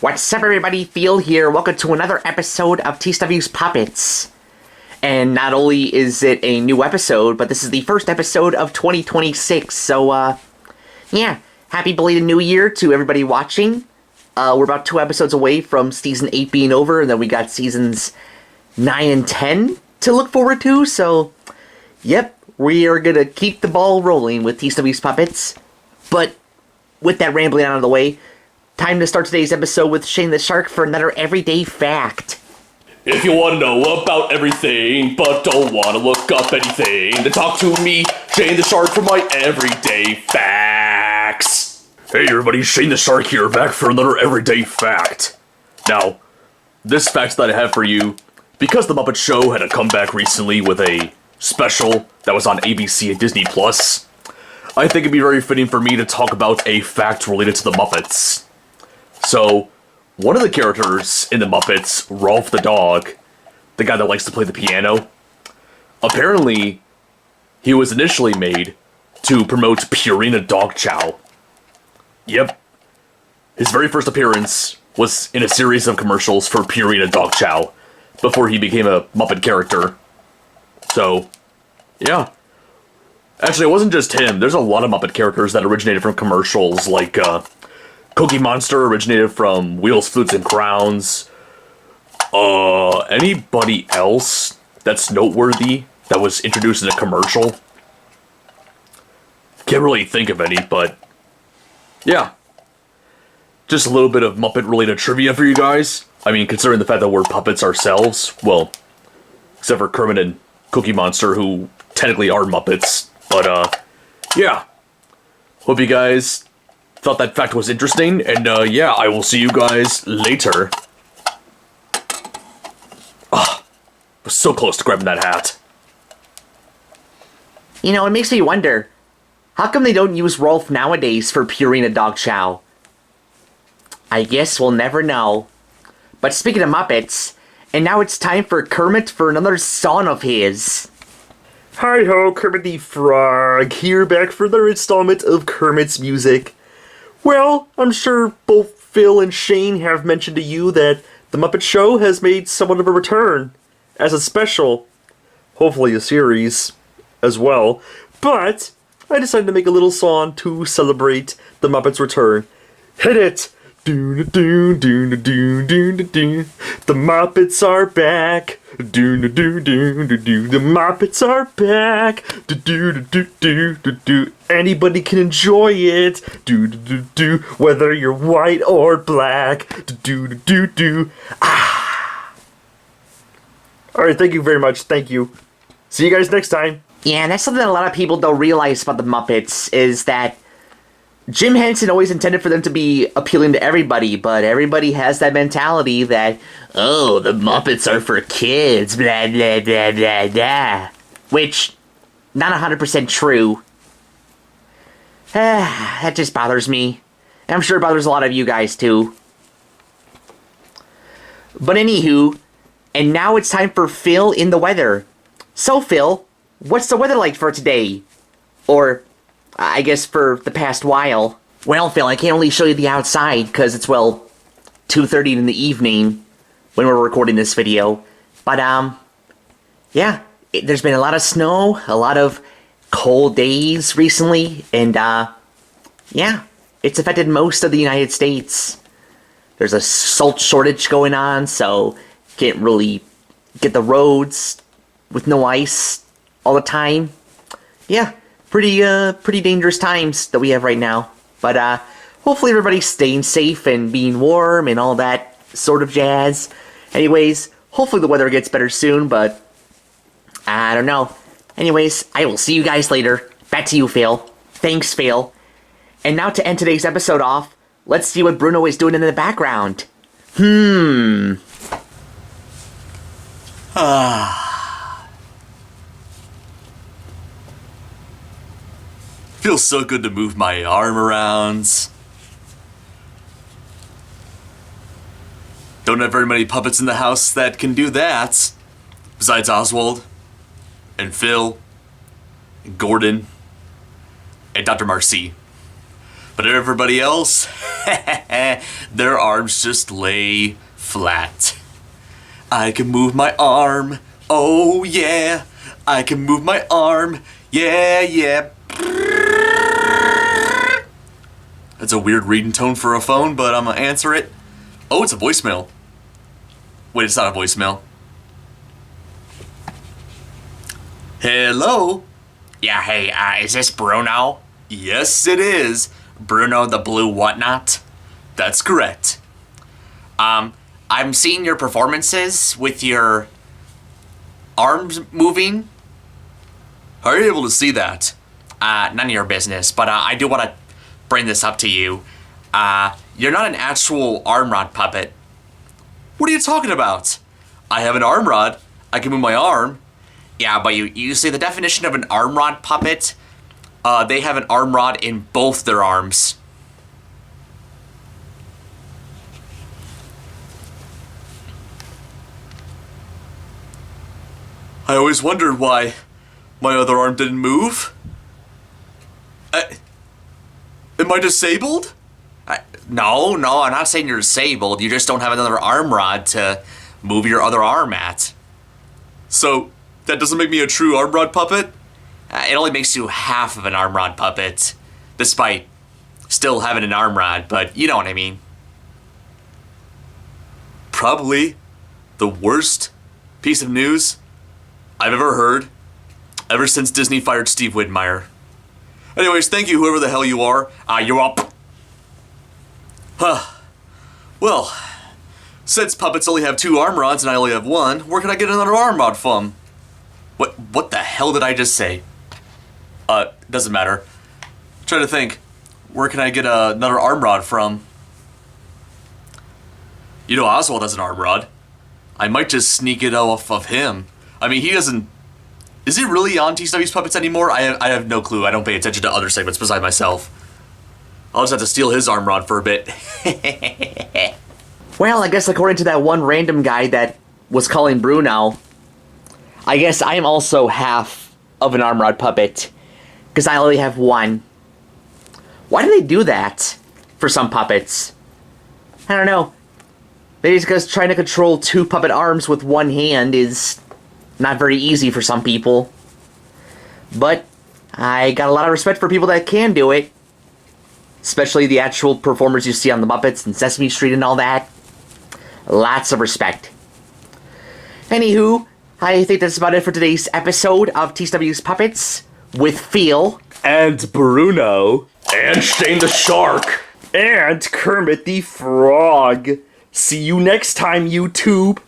What's up, everybody? Phil here. Welcome to another episode of TCW's Puppets. And not only is it a new episode, but this is the first episode of 2026. So, yeah, happy belated New Year to everybody watching. We're about 2 episodes away from Season 8 being over, and then we got Seasons 9 and 10 to look forward to. So, yep, we are going to keep the ball rolling with TCW's Puppets. But with that rambling out of the way, time to start today's episode with Shane the Shark for another everyday fact. If you want to know about everything, but don't want to look up anything, then talk to me, Shane the Shark, for my everyday facts. Hey everybody, Shane the Shark here, back for another everyday fact. Now, this fact that I have for you, because the Muppet Show had a comeback recently with a special that was on ABC and Disney+, I think it'd be very fitting for me to talk about a fact related to the Muppets. So, one of the characters in the Muppets, Rowlf the Dog, the guy that likes to play the piano, apparently, he was initially made to promote Purina Dog Chow. Yep. His very first appearance was in a series of commercials for Purina Dog Chow, before he became a Muppet character. So, yeah. Actually, it wasn't just him. There's a lot of Muppet characters that originated from commercials, like, Cookie Monster originated from Wheels, Flutes, and Crowns. Anybody else that's noteworthy that was introduced in a commercial? Can't really think of any, but yeah. Just a little bit of Muppet-related trivia for you guys. I mean, considering the fact that we're puppets ourselves, well, except for Kermit and Cookie Monster, who technically are Muppets. But, yeah. Hope you guys thought that fact was interesting, and yeah, I will see you guys later. Was so close to grabbing that hat. You know, it makes me wonder, how come they don't use Rowlf nowadays for Purina Dog Chow? I guess we'll never know. But speaking of Muppets, and now it's time for Kermit for another song of his. Hi-ho, Kermit the Frog, here back for another installment of Kermit's Music. Well, I'm sure both Phil and Shane have mentioned to you that the Muppet Show has made somewhat of a return, as a special, hopefully a series, as well. But I decided to make a little song to celebrate the Muppets' return. Hit it! Do-do-do-do-do-do-do-do. The Muppets are back. Do-do-do-do-do-do. The Muppets are back. Do-do-do-do-do-do. Anybody can enjoy it. Do-do-do-do. Whether you're white or black. Do-do-do-do. Ah. Alright, thank you very much. Thank you. See you guys next time. Yeah, that's something that a lot of people don't realize about the Muppets, is that Jim Henson always intended for them to be appealing to everybody, but everybody has that mentality that, oh, the Muppets are for kids, blah, blah, blah, blah, blah. Which, not 100% true. That just bothers me. And I'm sure it bothers a lot of you guys, too. But anywho, and now it's time for Phil in the weather. So, Phil, what's the weather like for today? Or, I guess for the past while. Well, Phil, I can't really show you the outside because it's, well, 2:30 in the evening when we're recording this video. But, yeah, there's been a lot of snow, a lot of cold days recently, and, yeah, it's affected most of the United States. There's a salt shortage going on, so can't really get the roads with no ice all the time. Yeah. Pretty dangerous times that we have right now. But, hopefully everybody's staying safe and being warm and all that sort of jazz. Anyways, hopefully the weather gets better soon, but I don't know. Anyways, I will see you guys later. Back to you, Phil. Thanks, Phil. And now to end today's episode off, let's see what Bruno is doing in the background. Feels so good to move my arm around. Don't have very many puppets in the house that can do that. Besides Oswald, and Phil, and Gordon, and Dr. Marcy. But everybody else, Their arms just lay flat. I can move my arm. Oh yeah. I can move my arm. Yeah, yeah. That's a weird reading tone for a phone, but I'm gonna answer it. Oh, it's a voicemail. Wait, it's not a voicemail. Hello? Yeah, hey, is this Bruno? Yes, it is. Bruno the Blue Whatnot? That's correct. I'm seeing your performances with your arms moving. How are you able to see that? None of your business, but I do want to bring this up to you. You're not an actual arm rod puppet. What are you talking about? I have an arm rod. I can move my arm. Yeah, but you see the definition of an arm rod puppet? They have an arm rod in both their arms. I always wondered why my other arm didn't move. Am I disabled? No, I'm not saying you're disabled. You just don't have another arm rod to move your other arm at. So, that doesn't make me a true arm rod puppet? It only makes you half of an arm rod puppet, despite still having an arm rod, but you know what I mean. Probably the worst piece of news I've ever heard ever since Disney fired Steve Whitmire. Anyways, thank you, whoever the hell you are. You're up. Well, since puppets only have 2 arm rods and I only have 1, where can I get another arm rod from? What the hell did I just say? Doesn't matter. Trying to think, where can I get another arm rod from? You know, Oswald has an arm rod. I might just sneak it off of him. I mean, he doesn't... Is he really on TCW's Puppets anymore? I have no clue. I don't pay attention to other segments besides myself. I'll just have to steal his arm rod for a bit. Well, I guess according to that one random guy that was calling Bruno, I guess I am also half of an arm rod puppet, because I only have one. Why do they do that for some puppets? I don't know. Maybe it's because trying to control 2 puppet arms with one hand is not very easy for some people. But I got a lot of respect for people that can do it. Especially the actual performers you see on the Muppets and Sesame Street and all that. Lots of respect. Anywho, I think that's about it for today's episode of TCW's Puppets with Phil. And Bruno. And Shane the Shark. And Kermit the Frog. See you next time, YouTube.